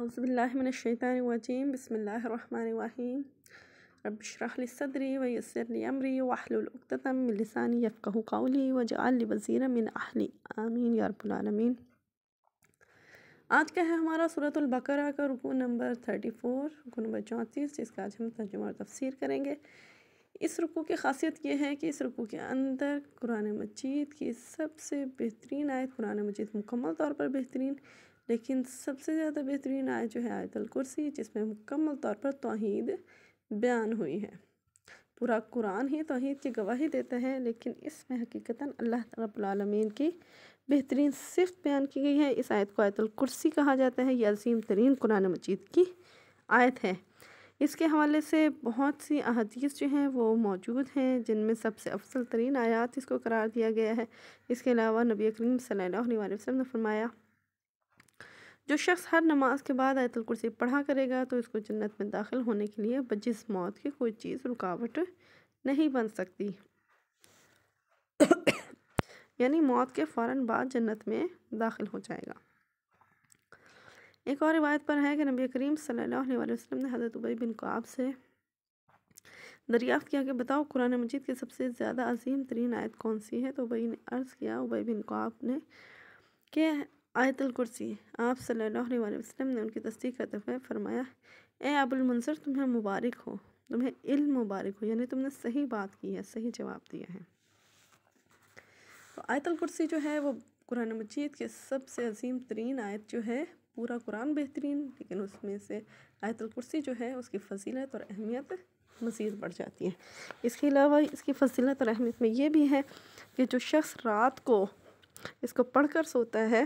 اعوذ باللہ من الشیطان الرجیم بسم اللہ الرحمن الرحیم رب اشرح لی صدری ویسر لی امری واحلل عقدۃ من لسانی یفقہوا قولی واجعل لی وزیرا من اہلی آمین یا رب العالمین۔ آج کا ہے ہمارا سورۃ البقرہ کا رکوع نمبر 34، رکوع نمبر 34، جس کا آج ہم ترجمہ اور تفسیر کریں گے۔ اس رکوع کی خاصیت یہ ہے کہ اس رکوع کے اندر قرآن مجید کی سب سے بہترین آیت، قرآن مجید مکمل طور پر بہترین، لیکن سب سے زیادہ بہترین آیت جو ہے آیت الکرسی، جس میں مکمل طور پر توحید بیان ہوئی ہے۔ پورا قرآن ہی توحید کی گواہی دیتا ہے، لیکن اس میں حقیقتاً اللہ رب العالمین کی بہترین صفت بیان کی گئی ہے۔ اس آیت کو آیت الکرسی کہا جاتا ہے۔ یہ عظیم ترین قرآن مجید کی آیت ہے۔ اس کے حوالے سے بہت سی احادیث جو ہیں وہ موجود ہیں، جن میں سب سے افضل ترین آیات اس کو قرار دیا گیا ہے۔ اس کے علاوہ نبی کریم صلی اللہ علیہ وسلم نے فرمایا، جو شخص ہر نماز کے بعد آیت الکرسی پڑھا کرے گا تو اس کو جنت میں داخل ہونے کے لیے بجز موت کی کوئی چیز رکاوٹ نہیں بن سکتی، یعنی موت کے فوراً بعد جنت میں داخل ہو جائے گا۔ ایک اور روایت پر ہے کہ نبی کریم صلی اللہ علیہ وسلم نے حضرت ابی بن کعب سے دریافت کیا کہ بتاؤ قرآن مجید کی سب سے زیادہ عظیم ترین آیت کون سی ہے؟ تو ابی نے عرض کیا، ابی بن کعب نے، کہ آیت الکرسی۔ آپ صلی اللہ علیہ وسلم نے ان کی تصدیق کرتے ہوئے فرمایا، اے ابو المنذر، تمہیں مبارک ہو، تمہیں علم مبارک ہو، یعنی تم نے صحیح بات کی ہے، صحیح جواب دیا ہے۔ تو آیت الکرسی جو ہے وہ قرآن مجید کے سب سے عظیم ترین آیت جو ہے، پورا قرآن بہترین، لیکن اس میں سے آیت الکرسی جو ہے اس کی فضیلت اور اہمیت مزید بڑھ جاتی ہے۔ اس کے علاوہ اس کی فضیلت اور اہمیت میں یہ بھی ہے کہ جو شخص رات کو اس کو پڑھ کر سوتا ہے،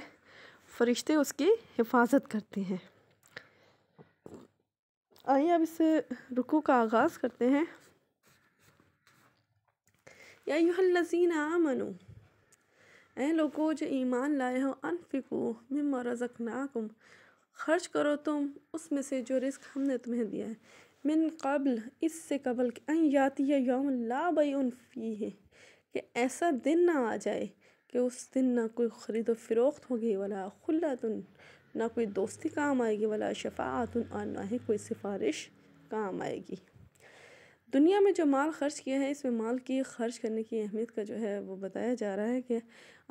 فرشتے اس کی حفاظت کرتے ہیں۔ آئیے اب اس رکوع کا آغاز کرتے ہیں۔ یا ایھا الذین آمنوا، اے لوگو جو ایمان لائے ہو، انفقوا مما رزقناکم، خرچ کرو تم اس میں سے جو رزق ہم نے تمہیں دیا ہے، من قبل، اس سے قبل، کہ ان یاتی یوم لا بیع فیہ، کہ ایسا دن نہ آ جائے کہ اس دن نہ کوئی خرید و فروخت ہوگی، ولا خلۃ، نہ کوئی دوستی کام آئے گی، ولا شفاعت، اور نہ ہی کوئی سفارش کام آئے گی۔ دنیا میں جو مال خرچ کیا ہے، اس میں مال کی خرچ کرنے کی اہمیت کا جو ہے وہ بتایا جا رہا ہے کہ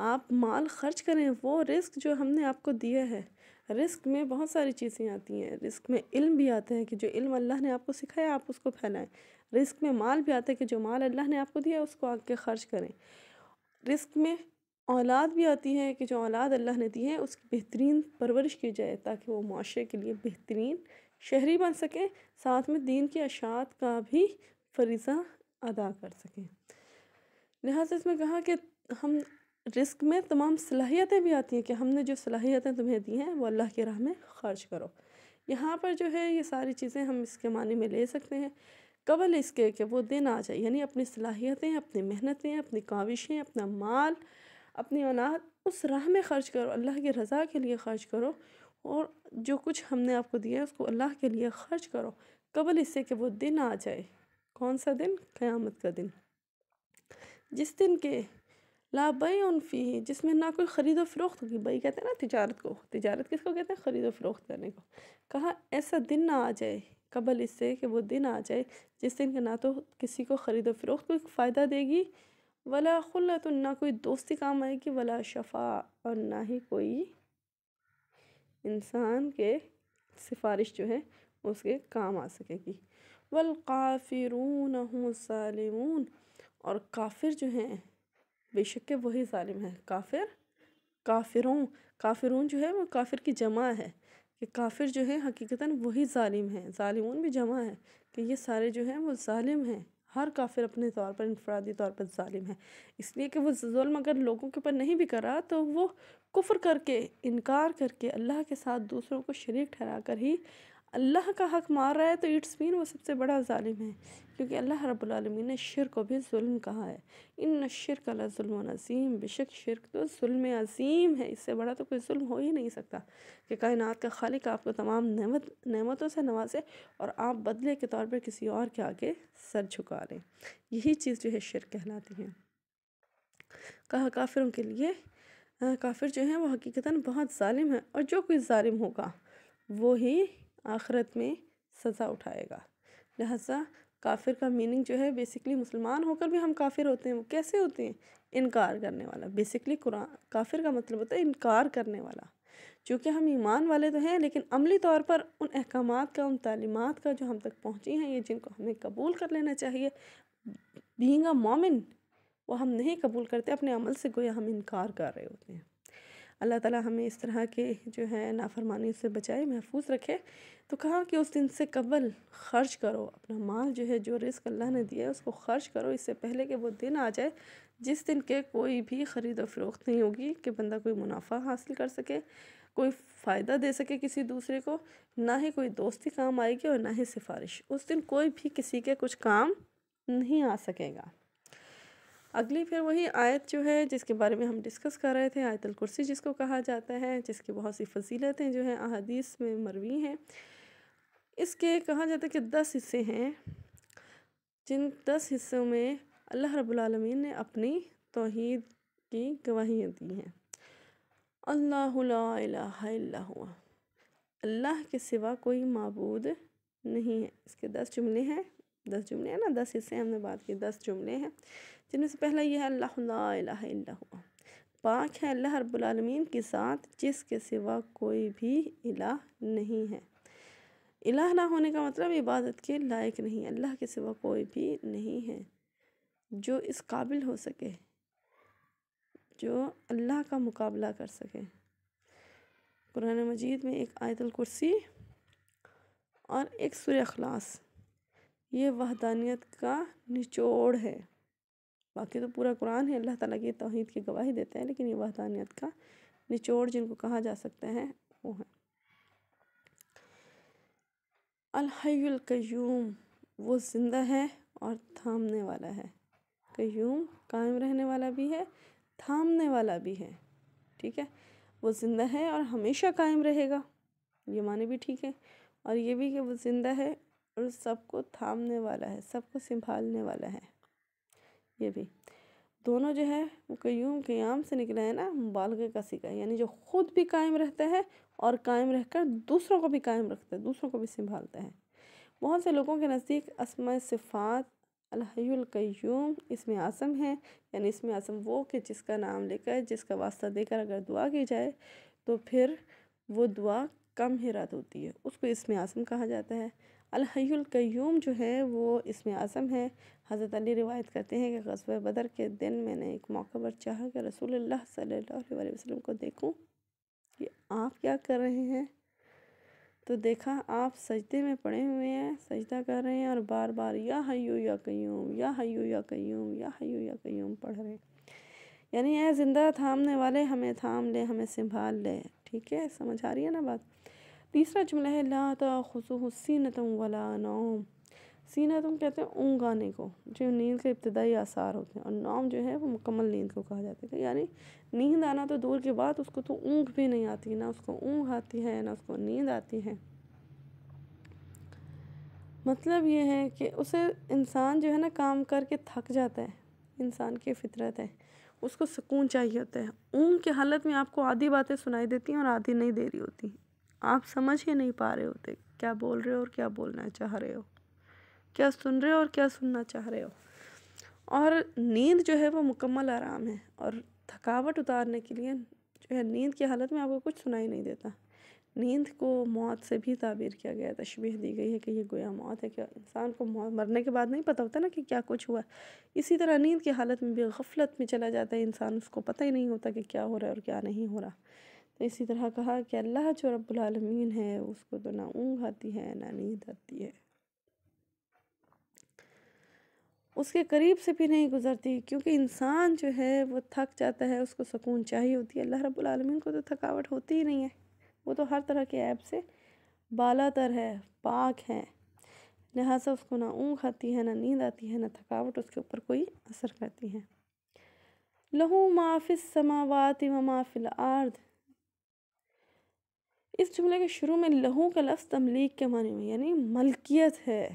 آپ مال خرچ کریں، وہ رزق جو ہم نے آپ کو دیا ہے۔ رزق میں بہت ساری چیزیں آتی ہیں، رزق میں علم بھی آتا ہے کہ جو علم اللہ نے آپ کو سکھایا آپ اس کو پھیلائیں۔ رزق میں مال بھی آتا ہے کہ جو مال اللہ نے آپ کو دیا اس کو آگے خرچ کریں۔ رزق میں اولاد بھی آتی ہے کہ جو اولاد اللہ نے دی ہے اس کی بہترین پرورش کی جائے، تاکہ وہ معاشرے کے لیے بہترین شہری بن سکیں، ساتھ میں دین کی اشاعت کا بھی فریضہ ادا کر سکیں۔ لہٰذا اس میں کہا کہ ہم رزق میں تمام صلاحیتیں بھی آتی ہیں کہ ہم نے جو صلاحیتیں تمہیں دی ہیں وہ اللہ کی راہ میں خرچ کرو۔ یہاں پر جو ہے یہ ساری چیزیں ہم اس کے معنی میں لے سکتے ہیں قبل اس کے کہ وہ دن آ جائے، یعنی اپنی صلاحیتیں، اپنی محنتیں، اپنی کاوشیں، اپنا مال، اپنی اولاد اس راہ میں خرچ کرو، اللہ کی رضا کے لیے خرچ کرو، اور جو کچھ ہم نے آپ کو دیا ہے اس کو اللہ کے لیے خرچ کرو قبل اس سے کہ وہ دن آ جائے۔ کون سا دن؟ قیامت کا دن، جس دن کے لا بیع فیہ، جس میں نہ کوئی خرید و فروخت ہوگی۔ بیع کہتے ہیں نا تجارت کو، تجارت کس کو کہتے ہیں؟ خرید و فروخت کرنے کو۔ کہا ایسا دن نہ آ جائے قبل اس سے کہ وہ دن آ جائے جس دن کہ نہ تو کسی کو خرید و فروخت کوئی فائدہ دے گی، ولا خلۃ، نہ کوئی دوستی کام آئے گی، ولا شفاع، اور نہ ہی کوئی انسان کے سفارش جو ہے اس کے کام آ سکے گی۔ والکافرون هم الظالمون، اور کافر جو ہیں بے شک کہ وہی ظالم ہیں۔ کافر، کافرون جو ہے وہ کافر کی جمع ہے، کہ کافر جو ہے حقیقتاً وہی ظالم ہیں۔ ظالمون بھی جمع ہے کہ یہ سارے جو ہیں وہ ظالم ہیں۔ ہر کافر اپنے طور پر، انفرادی طور پر ظالم ہے، اس لیے کہ وہ ظلم اگر لوگوں کے اوپر نہیں بھی کر رہا تو وہ کفر کر کے، انکار کر کے، اللہ کے ساتھ دوسروں کو شریک ٹھہرا کر ہی اللہ کا حق مار رہا ہے، تو اٹس مین وہ سب سے بڑا ظالم ہے، کیونکہ اللہ رب العالمین نے شرک کو بھی ظلم کہا ہے۔ ان الشرک لظلم عظیم، بے شک شرک تو ظلم عظیم ہے، اس سے بڑا تو کوئی ظلم ہو ہی نہیں سکتا کہ کائنات کا خالق آپ کو تمام نعمتوں سے نوازے اور آپ بدلے کے طور پر کسی اور کے آگے سر جھکا لیں۔ یہی چیز جو ہے شرک کہلاتی ہے۔ کہا کافروں کے لیے، کافر جو ہیں وہ حقیقتاً بہت ظالم ہے، اور جو کوئی ظالم ہوگا وہی آخرت میں سزا اٹھائے گا۔ لہٰذا کافر کا میننگ جو ہے بیسکلی مسلمان ہو کر بھی ہم کافر ہوتے ہیں۔ وہ کیسے ہوتے ہیں؟ انکار کرنے والا۔ بیسکلی کافر کا مطلب ہوتا ہے انکار کرنے والا۔ چونکہ ہم ایمان والے تو ہیں لیکن عملی طور پر ان احکامات کا، ان تعلیمات کا جو ہم تک پہنچی ہیں، یہ جن کو ہمیں قبول کر لینا چاہیے، بینگ اے مومن، وہ ہم نہیں قبول کرتے، اپنے عمل سے گویا ہم انکار کر رہے ہوتے ہیں۔ اللہ تعالیٰ ہمیں اس طرح کے جو ہے نافرمانی سے بچائے، محفوظ رکھے۔ تو کہا کہ اس دن سے قبل خرچ کرو، اپنا مال جو ہے، جو رزق اللہ نے دیا ہے اس کو خرچ کرو، اس سے پہلے کہ وہ دن آ جائے جس دن کے کوئی بھی خرید و فروخت نہیں ہوگی، کہ بندہ کوئی منافع حاصل کر سکے، کوئی فائدہ دے سکے کسی دوسرے کو، نہ ہی کوئی دوستی کام آئے گی اور نہ ہی سفارش۔ اس دن کوئی بھی کسی کے کچھ کام نہیں آ سکے گا۔ اگلی پھر وہی آیت جو ہے جس کے بارے میں ہم ڈسکس کر رہے تھے، آیت الکرسی جس کو کہا جاتا ہے، جس کی بہت سی فضیلتیں جو ہیں احادیث میں مروی ہیں۔ اس کے کہا جاتا ہے کہ 10 حصے ہیں، جن 10 حصوں میں اللہ رب العالمین نے اپنی توحید کی گواہیاں دی ہیں۔ اللہ لا الہ الا ہوا، اللہ کے سوا کوئی معبود نہیں ہے۔ اس کے 10 جملے ہیں، 10 جملے ہیں نا، 10 حصے ہم نے بات کی، 10 جملے ہیں، جن میں سے پہلا یہ ہے اللہ لا الہ الا ہوا، پاک ہے اللہ رب العالمین کی ذات جس کے سوا کوئی بھی الہ نہیں ہے۔ الہ نہ ہونے کا مطلب عبادت کے لائق نہیں، اللہ کے سوا کوئی بھی نہیں ہے جو اس قابل ہو سکے، جو اللہ کا مقابلہ کر سکے۔ قرآن مجید میں ایک آیت الکرسی اور ایک سورہ اخلاص، یہ وحدانیت کا نچوڑ ہے۔ باقی تو پورا قرآن ہے اللہ تعالیٰ کی توحید کی گواہی دیتا ہے، لیکن یہ وحدانیت کا نچوڑ جن کو کہا جا سکتا ہے وہ ہے۔ الحی القیوم، وہ زندہ ہے اور تھامنے والا ہے۔ قیوم قائم رہنے والا بھی ہے، تھامنے والا بھی ہے، ٹھیک ہے۔ وہ زندہ ہے اور ہمیشہ قائم رہے گا، یہ معنی بھی ٹھیک ہے، اور یہ بھی کہ وہ زندہ ہے اور سب کو تھامنے والا ہے، سب کو سنبھالنے والا ہے، یہ بھی دونوں جو ہے وہ قیوم قیام سے نکلا ہے نا، مبالغے کا صیغہ ہے، یعنی جو خود بھی قائم رہتا ہے اور قائم رہ کر دوسروں کو بھی قائم رکھتا ہے، دوسروں کو بھی سنبھالتا ہے۔ بہت سے لوگوں کے نزدیک اسماء صفات الحی القیوم اسم اعظم ہے، یعنی اسم اعظم وہ کہ جس کا نام لے کر، جس کا واسطہ دے کر اگر دعا کی جائے تو پھر وہ دعا کم ہی رد ہوتی ہے، اس کو اسم اعظم کہا جاتا ہے۔ الحی القیوم جو ہے وہ اسم اعظم ہے۔ حضرت علی روایت کرتے ہیں کہ غزوہ بدر کے دن میں نے ایک موقع پر چاہا کہ رسول اللہ صلی اللہ علیہ وسلم کو دیکھوں کہ آپ کیا کر رہے ہیں، تو دیکھا آپ سجدے میں پڑے ہوئے ہیں، سجدہ کر رہے ہیں اور بار بار یا حیو یا قیوم، یا حیو یا قیوم، یا حیو یا قیوم پڑھ رہے ہیں، یعنی اے زندہ تھامنے والے ہمیں تھام لے، ہمیں سنبھال لے، ٹھیک ہے، سمجھ آ رہی ہے نا بات۔ تیسرا جملہ ہے لا تأخذہ سینۃ ولا نوم، سینۃ کہتے ہیں اونگ آنے کو، جو نیند کے ابتدائی آثار ہوتے ہیں، اور نوم جو ہے وہ مکمل نیند کو کہا جاتا ہے، یعنی نیند آنا تو دور کی بات، اس کو تو اونگ بھی نہیں آتی، نہ اس کو اونگ آتی ہے نہ اس کو نیند آتی ہے۔ مطلب یہ ہے کہ اسے انسان جو ہے نا کام کر کے تھک جاتا ہے، انسان کی فطرت ہے، اس کو سکون چاہیے ہوتا ہے۔ اونگ کی حالت میں آپ کو آدھی باتیں سنائی دیتی ہیں اور آدھی نہیں دے رہی ہوتی، آپ سمجھ ہی نہیں پا رہے ہوتے کیا بول رہے ہو اور کیا بولنا چاہ رہے ہو، کیا سن رہے ہو اور کیا سننا چاہ رہے ہو۔ اور نیند جو ہے وہ مکمل آرام ہے، اور تھکاوٹ اتارنے کے لیے جو ہے نیند کی حالت میں آپ کو کچھ سنائی نہیں دیتا۔ نیند کو موت سے بھی تعبیر کیا گیا ہے، تشبیہ دی گئی ہے کہ یہ گویا موت ہے، کہ انسان کو مرنے کے بعد نہیں پتہ ہوتا نا کہ کیا کچھ ہوا۔ اسی طرح نیند کی حالت میں بھی غفلت میں چلا جاتا ہے انسان، اس کو پتہ ہی نہیں ہوتا کہ کیا ہو رہا ہے اور کیا نہیں ہو رہا۔ تو اسی طرح کہا کہ اللہ جو رب العالمین ہے اس کو تو نہ اونگ آتی ہے نہ نیند آتی ہے، اس کے قریب سے بھی نہیں گزرتی، کیونکہ انسان جو ہے وہ تھک جاتا ہے، اس کو سکون چاہیے ہوتی ہے۔ اللہ رب العالمین کو تو تھکاوٹ ہوتی ہی نہیں ہے، وہ تو ہر طرح کے عیب سے بالا تر ہے، پاک ہے، لہٰذا اس کو نہ اونگ آتی ہے نہ نیند آتی ہے، نہ تھکاوٹ اس کے اوپر کوئی اثر کرتی ہے۔ لہو ما فی السماوات و ما فی الارض، اس جملے کے شروع میں لہو کا لفظ تملیک کے معنی میں، یعنی ملکیت ہے،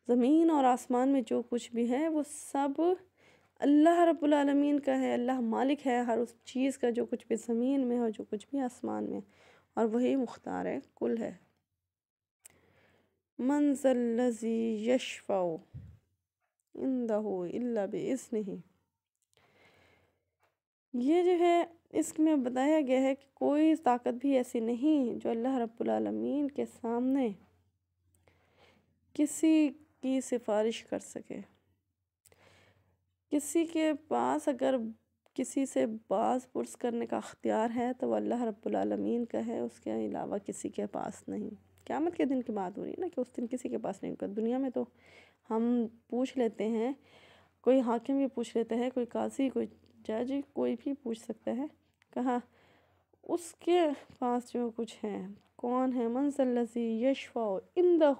زمین اور آسمان میں جو کچھ بھی ہے وہ سب اللہ رب العالمین کا ہے، اللہ مالک ہے ہر اس چیز کا جو کچھ بھی زمین میں ہو، جو کچھ بھی آسمان میں، اور وہی مختار کل ہے۔ من ذا الذی یشفع عندہ الا باذنہ، یہ جو ہے اس میں بتایا گیا ہے کہ کوئی طاقت بھی ایسی نہیں جو اللہ رب العالمین کے سامنے کسی کی سفارش کر سکے۔ کسی کے پاس اگر کسی سے باز پرس کرنے کا اختیار ہے تو وہ اللہ رب العالمین کا ہے، اس کے علاوہ کسی کے پاس نہیں۔ قیامت کے دن کی بات ہو رہی ہے نا کہ اس دن کسی کے پاس نہیں ہوگا۔ دنیا میں تو ہم پوچھ لیتے ہیں، کوئی حاکم بھی پوچھ لیتا ہے، کوئی قاضی، کوئی جج، کوئی بھی پوچھ سکتا ہے، کہا اس کے پاس جو کچھ ہے، کون ہے؟ من ذا الذی یشفع عندہ،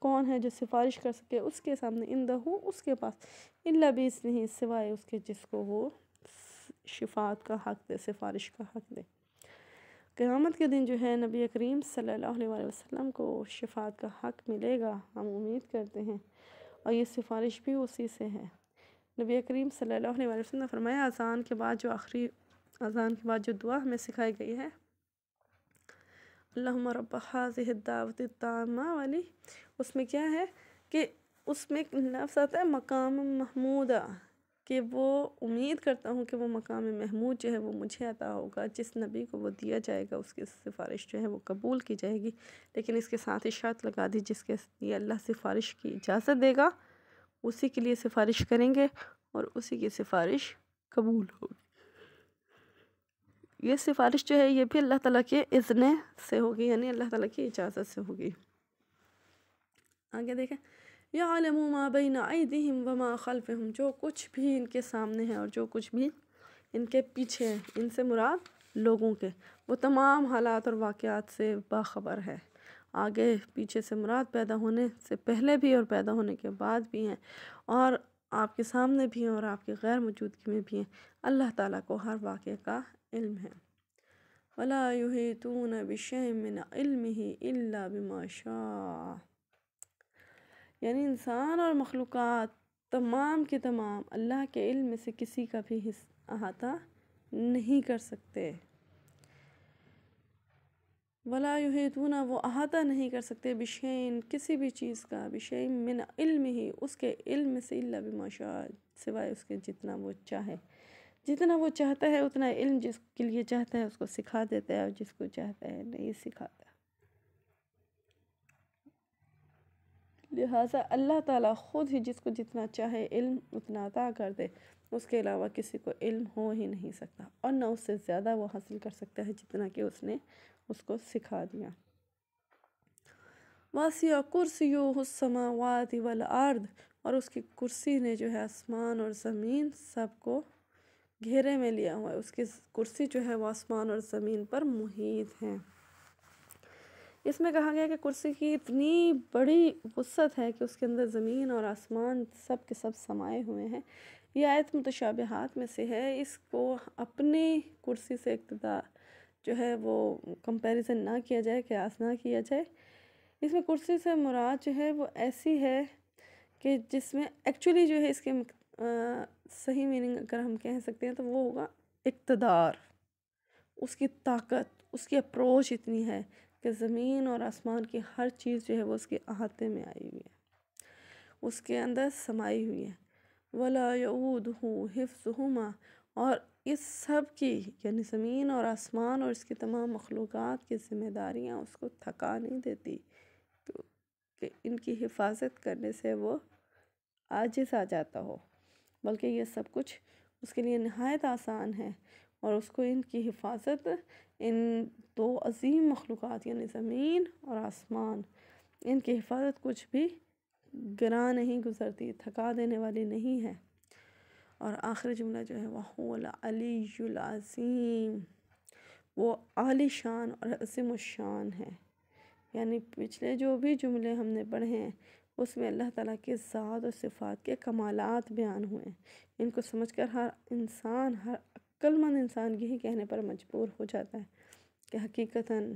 کون ہے جو سفارش کر سکے اس کے سامنے، عندہ اس کے پاس، الا باذنہ سوائے اس کے جس کو وہ شفاعت کا حق دے، سفارش کا حق دے۔ قیامت کے دن جو ہے نبی کریم صلی اللہ علیہ وسلم کو شفاعت کا حق ملے گا، ہم امید کرتے ہیں، اور یہ سفارش بھی اسی سے ہے۔ نبی کریم صلی اللہ علیہ وسلم نے فرمایا اذان کے بعد جو آخری اذان کے بعد جو دعا ہمیں سکھائی گئی ہے، اللہم رب هذه الدعوۃ التامہ والی، اس میں کیا ہے کہ اس میں ایک لفظ آتا ہے مقام محمودہ، کہ وہ امید کرتا ہوں کہ وہ مقام محمود جو ہے وہ مجھے عطا ہوگا، جس نبی کو وہ دیا جائے گا اس کی سفارش جو ہے وہ قبول کی جائے گی، لیکن اس کے ساتھ ہی شرط لگا دی جس کے لیے اللہ سفارش کی اجازت دے گا اسی کے لیے سفارش کریں گے اور اسی کی سفارش قبول ہوگی۔ یہ سفارش جو ہے یہ بھی اللہ تعالیٰ کے اذن سے ہوگی، یعنی اللہ تعالیٰ کی اجازت سے ہوگی۔ آگے دیکھیں، یعلم ما بین ایدیہم وما خلفہم، جو کچھ بھی ان کے سامنے ہے اور جو کچھ بھی ان کے پیچھے ہے، ان سے مراد لوگوں کے، وہ تمام حالات اور واقعات سے باخبر ہے۔ آگے پیچھے سے مراد پیدا ہونے سے پہلے بھی اور پیدا ہونے کے بعد بھی ہیں، اور آپ کے سامنے بھی ہیں اور آپ کے غیر موجودگی میں بھی ہیں۔ اللہ تعالیٰ کو ہر واقعے کا علم ہے۔ وَلَا يُحِيطُونَ بِشَيْءٍ مِّنْ عِلْمِهِ إِلَّا بِمَا شَاءَ، یعنی انسان اور مخلوقات تمام کے تمام اللہ کے علم میں سے کسی کا بھی احاطہ نہیں کر سکتے۔ وَلَا يُحِيطُونَ، وہ احاطہ نہیں کر سکتے، بِشَيْءٍ کسی بھی چیز کا، بِشَيْءٍ مِّنْ عِلْمِهِ اس کے علم میں سے، إِلَّا بِمَا شَاءَ سوائے اس کے جتنا وہ چاہے، جتنا وہ چاہتا ہے اتنا علم جس کے لیے چاہتا ہے اس کو سکھا دیتا ہے، اور جس کو چاہتا ہے نہیں سکھاتا۔ لہٰذا اللہ تعالیٰ خود ہی جس کو جتنا چاہے علم اتنا عطا کر دے، اس کے علاوہ کسی کو علم ہو ہی نہیں سکتا، اور نہ اس سے زیادہ وہ حاصل کر سکتا ہے جتنا کہ اس نے اس کو سکھا دیا۔ وَاسِعَ كُرْسِيُّهُ السَّمَاوَاتِ وَالْأَرْضِ، اور اس کی کرسی نے جو ہے آسمان اور زمین سب کو گھیرے میں لیا ہوا ہے، اس کی کرسی جو ہے وہ آسمان اور زمین پر محیط ہے۔ اس میں کہا گیا کہ کرسی کی اتنی بڑی وسعت ہے کہ اس کے اندر زمین اور آسمان سب کے سب سمائے ہوئے ہیں۔ یہ آیت متشابہات میں سے ہے، اس کو اپنی کرسی سے اقتداء جو ہے وہ کمپیریزن نہ کیا جائے، قیاس نہ کیا جائے۔ اس میں کرسی سے مراد جو ہے وہ ایسی ہے کہ جس میں ایکچولی جو ہے اس کے صحیح میننگ اگر ہم کہہ سکتے ہیں تو وہ ہوگا اقتدار، اس کی طاقت، اس کی اپروچ اتنی ہے کہ زمین اور آسمان کی ہر چیز جو ہے وہ اس کے احاطے میں آئی ہوئی ہے، اس کے اندر سمائی ہوئی ہے۔ وَلَا يَؤُودُهُ حِفْظُهُمَا، اور اس سب کی یعنی زمین اور آسمان اور اس کی تمام مخلوقات کی ذمہ داریاں اس کو تھکا نہیں دیتی کہ ان کی حفاظت کرنے سے وہ عاجز آ جاتا ہو، بلکہ یہ سب کچھ اس کے لیے نہایت آسان ہے، اور اس کو ان کی حفاظت، ان دو عظیم مخلوقات یعنی زمین اور آسمان، ان کی حفاظت کچھ بھی گراں نہیں گزرتی، تھکا دینے والی نہیں ہے۔ اور آخری جملہ جو ہے وَهُوَ الْعَلِيُّ الْعَظِيمُ، وہ عالی شان اور عظیم الشان ہے۔ یعنی پچھلے جو بھی جملے ہم نے پڑھے ہیں اس میں اللہ تعالیٰ کے ذات اور صفات کے کمالات بیان ہوئے ہیں، ان کو سمجھ کر ہر انسان، ہر عقل مند انسان یہی کہنے پر مجبور ہو جاتا ہے کہ حقیقتاً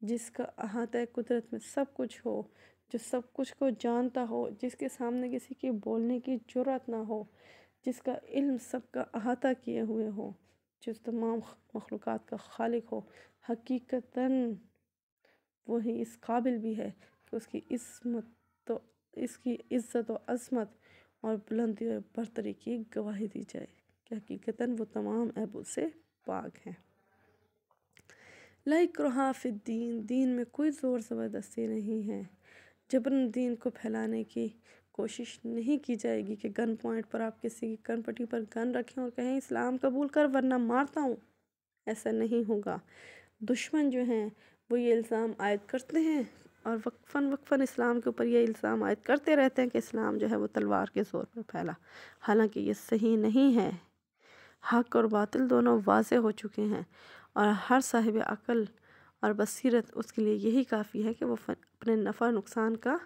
جس کا احاطہ قدرت میں سب کچھ ہو، جو سب کچھ کو جانتا ہو، جس کے سامنے کسی کی بولنے کی جرأت نہ ہو، جس کا علم سب کا احاطہ کیے ہوئے ہو، جو تمام مخلوقات کا خالق ہو، حقیقتاً وہی اس قابل بھی ہے کہ اس کی عزت و عظمت اور بلندی اور برتری کی گواہی دی جائے کہ حقیقتاً وہ تمام عیبوں سے پاک ہیں۔ لا اکراہ فی الدین، دین میں کوئی زور زبردستی نہیں ہے۔ جبراً دین کو پھیلانے کی کوشش نہیں کی جائے گی کہ گن پوائنٹ پر آپ کسی کی کن پٹی پر گن رکھیں اور کہیں اسلام قبول کر ورنہ مارتا ہوں، ایسا نہیں ہوگا۔ دشمن جو ہیں وہ یہ الزام عائد کرتے ہیں اور وقفاً اسلام کے اوپر یہ الزام عائد کرتے رہتے ہیں کہ اسلام جو ہے وہ تلوار کے زور پر پھیلا، حالانکہ یہ صحیح نہیں ہے۔ حق اور باطل دونوں واضح ہو چکے ہیں اور ہر صاحب عقل اور بصیرت اس کے لیے یہی کافی ہے کہ وہ اپنے نفع نقصان کا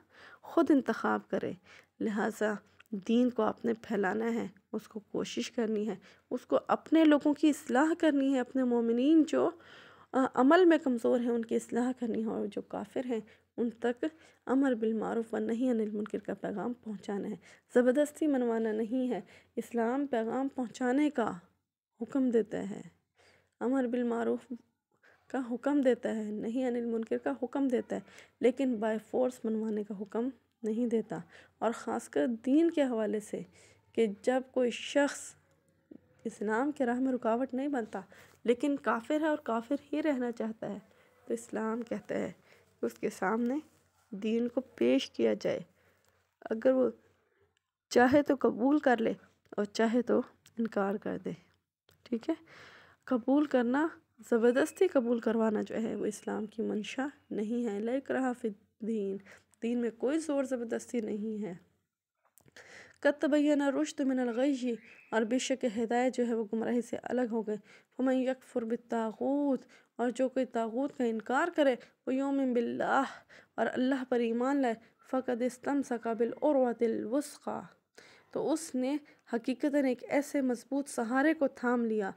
خود انتخاب کرے۔ لہٰذا دین کو آپ نے پھیلانا ہے، اس کو کوشش کرنی ہے، اس کو اپنے لوگوں کی اصلاح کرنی ہے، اپنے مومنین جو عمل میں کمزور ہیں ان کی اصلاح کرنی ہے، اور جو کافر ہیں ان تک امر بالمعروف و نہی عن المنکر کا پیغام پہنچانا ہے۔ زبردستی منوانا نہیں ہے۔ اسلام پیغام پہنچانے کا حکم دیتا ہے، امر بالمعروف کا حکم دیتا ہے، نہی عن المنکر کا حکم دیتا ہے، لیکن بائی فورس منوانے کا حکم نہیں دیتا۔ اور خاص کر دین کے حوالے سے کہ جب کوئی شخص اسلام کے راہ میں رکاوٹ نہیں بنتا لیکن کافر ہے اور کافر ہی رہنا چاہتا ہے، تو اسلام کہتا ہے کہ اس کے سامنے دین کو پیش کیا جائے، اگر وہ چاہے تو قبول کر لے اور چاہے تو انکار کر دے، ٹھیک ہے۔ قبول کرنا، زبردستی قبول کروانا جو ہے وہ اسلام کی منشا نہیں ہے۔ لا اکراہ فی الدین، دین میں کوئی زور زبردستی نہیں ہے۔ قد تبین الرشد من الغی، اور بے شک ہدایت جو ہے وہ گمراہی سے الگ ہو گئے۔ فمن یکفر بالطاغوت، اور جو کوئی طاغوت کا انکار کرے، ویؤمن باللہ، اور اللہ پر ایمان لائے، فقد استمسک بالعروۃ الوثقی، تو اس نے حقیقتاً ایک ایسے مضبوط سہارے کو تھام لیا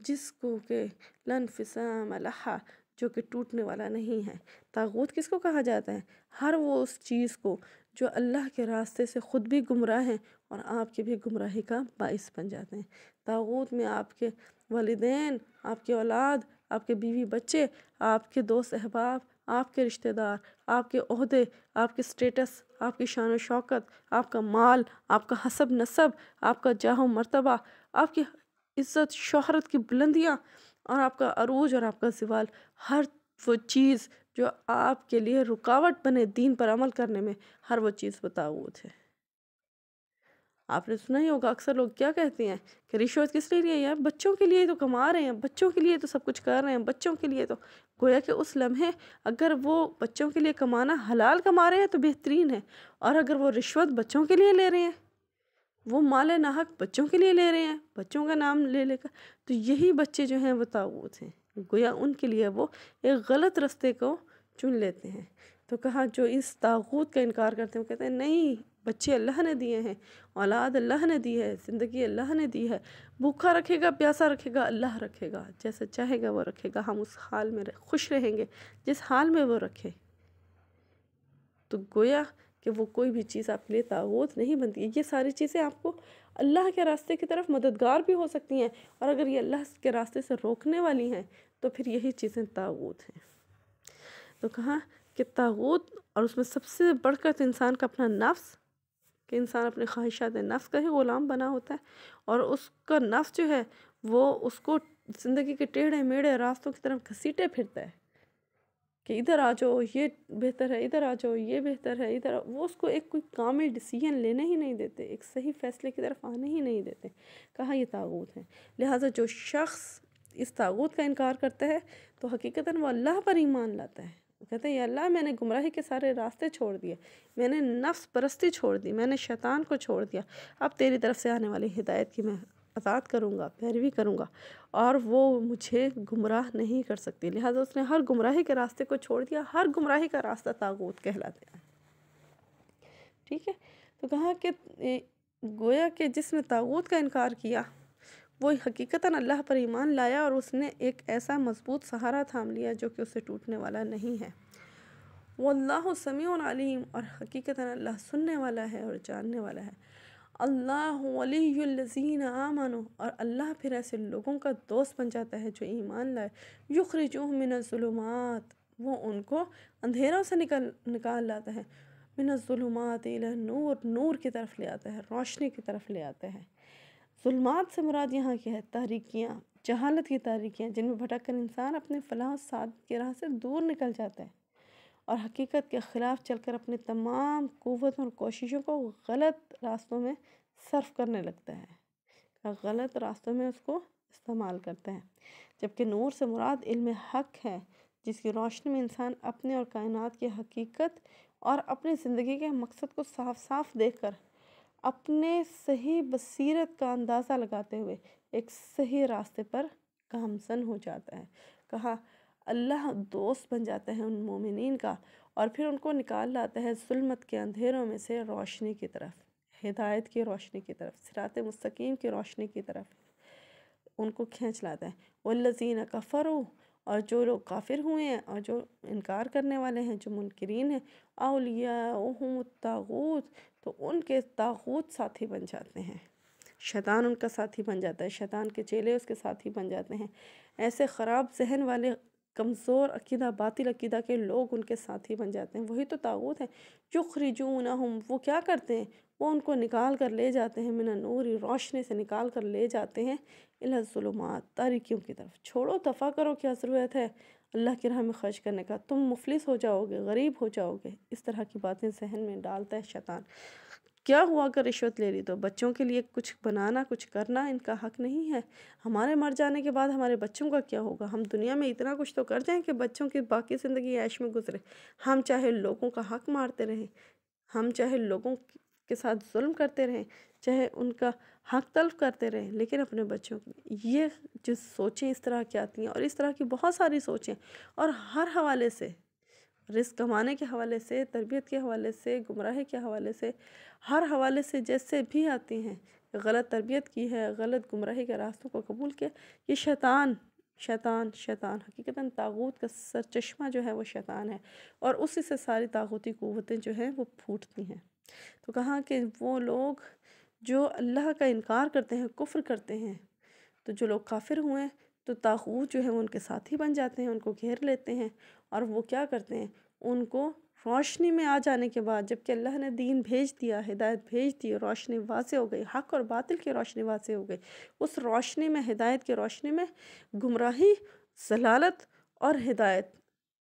جس کو کہ لا انفصام لہا، جو کہ ٹوٹنے والا نہیں ہے۔ طاغوت کس کو کہا جاتا ہے؟ ہر وہ اس چیز کو جو اللہ کے راستے سے خود بھی گمراہ ہیں اور آپ کی بھی گمراہی کا باعث بن جاتے ہیں۔ طاغوت میں آپ کے والدین، آپ کی اولاد، آپ کے بیوی بچے، آپ کے دوست احباب، آپ کے رشتہ دار، آپ کے عہدے، آپ کے سٹیٹس، آپ کی شان و شوکت، آپ کا مال، آپ کا حسب نسب، آپ کا جاہ و مرتبہ، آپ کی عزت شہرت کی بلندیاں، اور آپ کا عروج اور آپ کا زوال، ہر وہ چیز جو آپ کے لیے رکاوٹ بنے دین پر عمل کرنے میں، ہر وہ چیز وہ طاغوت ہے۔ آپ نے سنا ہی ہوگا اکثر لوگ کیا کہتے ہیں کہ رشوت کس لیے ہے؟ بچوں کے لیے تو کما رہے ہیں، بچوں کے لیے تو سب کچھ کر رہے ہیں، بچوں کے لیے تو، گویا کہ اس لمحے اگر وہ بچوں کے لیے کمانا حلال کما رہے ہیں تو بہترین ہے، اور اگر وہ رشوت بچوں کے لیے لے رہے ہیں، وہ مال ناحق بچوں کے لیے لے رہے ہیں، بچوں کا نام لے لے کر، تو یہی بچے جو ہیں وہ طاغوت ہیں۔ گویا ان کے لیے وہ ایک غلط رستے کو چن لیتے ہیں۔ تو کہا جو اس طاغوت کا انکار کرتے ہیں وہ کہتے ہیں نہیں، بچے اللہ نے دیے ہیں، اولاد اللہ نے دی ہے، زندگی اللہ نے دی ہے، بھوکا رکھے گا پیاسا رکھے گا اللہ رکھے گا، جیسا چاہے گا وہ رکھے گا، ہم اس حال میں خوش رہیں گے جس حال میں وہ رکھے۔ تو گویا کہ وہ کوئی بھی چیز آپ کے لیے طاغوت نہیں بنتی ہے۔ یہ ساری چیزیں آپ کو اللہ کے راستے کی طرف مددگار بھی ہو سکتی ہیں، اور اگر یہ اللہ کے راستے سے روکنے والی ہیں تو پھر یہی چیزیں طاغوت ہیں۔ تو کہا کہ طاغوت، اور اس میں سب سے بڑھ کر انسان کا اپنا نفس، کہ انسان اپنے خواہشات نفس کا ہی غلام بنا ہوتا ہے، اور اس کا نفس جو ہے وہ اس کو زندگی کے ٹیڑھے میڑھے راستوں کی طرف گھسیٹے پھرتا ہے کہ ادھر آ جاؤ یہ بہتر ہے، ادھر آ جاؤ یہ بہتر ہے، ادھر وہ اس کو ایک کوئی کامل ڈیسیژن لینے ہی نہیں دیتے، ایک صحیح فیصلے کی طرف آنے ہی نہیں دیتے۔ کہا یہ طاغوت ہے۔ لہٰذا جو شخص اس طاغوت کا انکار کرتا ہے تو حقیقتاً وہ اللہ پر ایمان لاتا ہے۔ وہ کہتا ہے یا اللہ میں نے گمراہی کے سارے راستے چھوڑ دیے، میں نے نفس پرستی چھوڑ دی، میں نے شیطان کو چھوڑ دیا، اب تیری طرف سے آنے والی ہدایت کی میں اطاعت کروں گا، پیروی کروں گا، اور وہ مجھے گمراہ نہیں کر سکتی۔ لہٰذا اس نے ہر گمراہی کے راستے کو چھوڑ دیا۔ ہر گمراہی کا راستہ طاغوت کہلاتا ہے، ٹھیک ہے۔ تو کہا کہ گویا کہ جس نے طاغوت کا انکار کیا وہ حقیقتاً اللہ پر ایمان لایا اور اس نے ایک ایسا مضبوط سہارا تھام لیا جو کہ اسے ٹوٹنے والا نہیں ہے۔ واللہ سمیع علیم، اور حقیقتاً اللہ سننے والا ہے اور جاننے والا ہے۔ اللہ ولی الذین آمنوا، اور اللہ پھر ایسے لوگوں کا دوست بن جاتا ہے جو ایمان لائے، یخرجوہم من الظلمات، وہ ان کو اندھیروں سے نکال لاتا ہے، من الظلمات الی النور، نور کی طرف لے آتا ہے، روشنی کی طرف لے آتا ہے۔ ظلمات سے مراد یہاں کیا ہے؟ تاریکیاں، جہالت کی تاریکیاں، جن میں بھٹک کر انسان اپنے فلاح و سعادت کی راہ سے دور نکل جاتا ہے اور حقیقت کے خلاف چل کر اپنے تمام قوتوں اور کوششوں کو غلط راستوں میں صرف کرنے لگتا ہے، غلط راستوں میں اس کو استعمال کرتا ہے۔ جبکہ نور سے مراد علم حق ہے، جس کی روشنی میں انسان اپنے اور کائنات کی حقیقت اور اپنی زندگی کے مقصد کو صاف صاف دیکھ کر اپنے صحیح بصیرت کا اندازہ لگاتے ہوئے ایک صحیح راستے پر گامزن ہو جاتا ہے۔ کہا اللہ دوست بن جاتا ہے ان مومنین کا، اور پھر ان کو نکال لاتا ہے ظلمت کے اندھیروں میں سے روشنی کی طرف، ہدایت کی روشنی کی طرف، صراط مستقیم کی روشنی کی طرف ان کو کھینچ لاتا ہے۔ والذین کفروا، اور جو لوگ کافر ہوئے ہیں اور جو انکار کرنے والے ہیں، جو منکرین ہیں، اولیاؤہم الطاغوت، تو ان کے طاغوت ساتھی بن جاتے ہیں، شیطان ان کا ساتھی بن جاتا ہے، شیطان کے چیلے اس کے ساتھی بن جاتے ہیں۔ ایسے خراب ذہن والے، کمزور عقیدہ، باطل عقیدہ کے لوگ ان کے ساتھی بن جاتے ہیں، وہی تو طاغوت ہیں۔ یخرجونہم، وہ کیا کرتے ہیں؟ وہ ان کو نکال کر لے جاتے ہیں، من النور، روشنی سے نکال کر لے جاتے ہیں، الی الظلمات، تاریکیوں کی طرف۔ چھوڑو، دفع کرو، کیا ضرورت ہے اللہ کی راہ میں خرچ کرنے کا، تم مفلس ہو جاؤ گے، غریب ہو جاؤ گے، اس طرح کی باتیں ذہن میں ڈالتا ہے شیطان۔ کیا ہوا اگر رشوت لے لی تو؟ بچوں کے لیے کچھ بنانا، کچھ کرنا ان کا حق نہیں ہے؟ ہمارے مر جانے کے بعد ہمارے بچوں کا کیا ہوگا؟ ہم دنیا میں اتنا کچھ تو کر جائیں کہ بچوں کی باقی زندگی عیش میں گزرے۔ ہم چاہے لوگوں کا حق مارتے رہیں، ہم چاہے لوگوں کے ساتھ ظلم کرتے رہیں، چاہے ان کا حق تلف کرتے رہیں، لیکن اپنے بچوں کی یہ جو سوچیں اس طرح کی آتی ہیں، اور اس طرح کی بہت ساری سوچیں، اور ہر حوالے سے، رزق کمانے کے حوالے سے، تربیت کے حوالے سے، گمراہی کے حوالے سے، ہر حوالے سے جیسے بھی آتی ہیں، غلط تربیت کی ہے، غلط گمراہی کے راستوں کو قبول کیا، یہ شیطان حقیقتاً طاغوت کا سرچشمہ جو ہے وہ شیطان ہے، اور اسی سے ساری طاغوتی قوتیں جو ہیں وہ پھوٹتی ہیں۔ تو کہا کہ وہ لوگ جو اللہ کا انکار کرتے ہیں، کفر کرتے ہیں، تو جو لوگ کافر ہوئے تو طاغوت جو ہے وہ ان کے ساتھی بن جاتے ہیں، ان کو گھیر لیتے ہیں، اور وہ کیا کرتے ہیں؟ ان کو روشنی میں آ جانے کے بعد، جبکہ اللہ نے دین بھیج دیا، ہدایت بھیج دی، روشنی واضح ہو گئی، حق اور باطل کی روشنی واضح ہو گئی، اس روشنی میں، ہدایت کی روشنی میں گمراہی، ضلالت اور ہدایت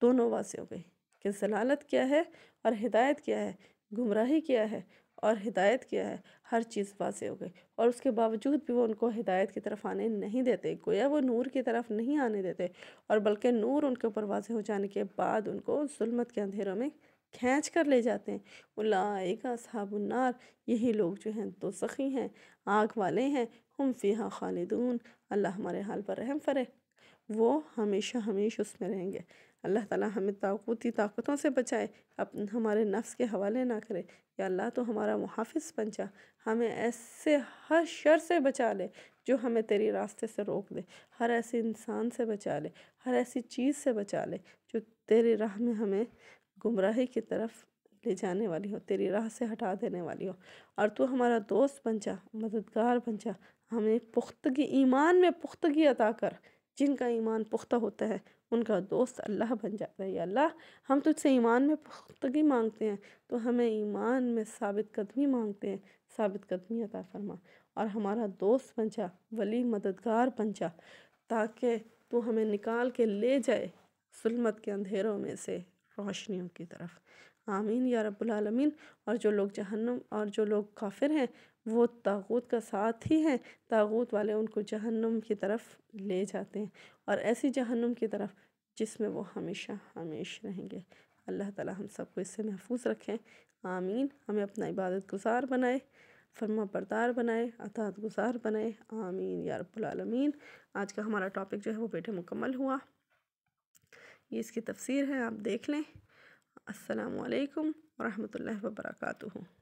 دونوں واضح ہو گئی کہ ضلالت کیا ہے اور ہدایت کیا ہے، گمراہی کیا ہے اور ہدایت کیا ہے، ہر چیز واضح ہو گئی۔ اور اس کے باوجود بھی وہ ان کو ہدایت کی طرف آنے نہیں دیتے، گویا وہ نور کی طرف نہیں آنے دیتے، اور بلکہ نور ان کے اوپر واضح ہو جانے کے بعد ان کو ظلمت کے اندھیروں میں کھینچ کر لے جاتے ہیں۔ اولئک اصحاب النار، یہی لوگ جو ہیں دوزخی ہیں، آگ والے ہیں، ہم فیہا خالدون، اللہ ہمارے حال پر رحم فرے، وہ ہمیشہ ہمیشہ اس میں رہیں گے۔ اللہ تعالیٰ ہمیں طاغوتی طاقتوں سے بچائے، ہمارے نفس کے حوالے نہ کرے۔ یا اللہ تو ہمارا محافظ بن جا، ہمیں ایسے ہر شر سے بچا لے جو ہمیں تیری راستے سے روک دے، ہر ایسے انسان سے بچا لے، ہر ایسی چیز سے بچا لے جو تیری راہ میں ہمیں گمراہی کی طرف لے جانے والی ہو، تیری راہ سے ہٹا دینے والی ہو، اور تو ہمارا دوست بن جا، مددگار بن جا، ہمیں پختگی، ایمان میں پختگی عطا کر۔ جن کا ایمان پختہ ہوتا ہے ان کا دوست اللہ بن جاتا ہے۔ یا اللہ ہم تجھ سے ایمان میں پختگی مانگتے ہیں، تو ہمیں ایمان میں ثابت قدمی مانگتے ہیں، ثابت قدمی عطا فرما، اور ہمارا دوست بن جا، ولی مددگار بن جا، تاکہ تو ہمیں نکال کے لے جائے ظلمت کے اندھیروں میں سے روشنیوں کی طرف۔ آمین یا رب العالمین۔ اور جو لوگ جہنم، اور جو لوگ کافر ہیں وہ طاغوت کا ساتھ ہی ہیں، طاغوت والے ان کو جہنم کی طرف لے جاتے ہیں، اور ایسی جہنم کی طرف جس میں وہ ہمیشہ ہمیش رہیں گے۔ اللہ تعالی ہم سب کو اس سے محفوظ رکھیں، آمین۔ ہمیں اپنا عبادت گزار بنائے، فرما بردار بنائے، اطاعت گزار بنائے، آمین یا رب العالمین۔ آج کا ہمارا ٹاپک جو ہے وہ بیٹے مکمل ہوا، یہ اس کی تفسیر ہے، آپ دیکھ لیں۔ السلام علیکم ورحمۃ اللہ وبرکاتہ۔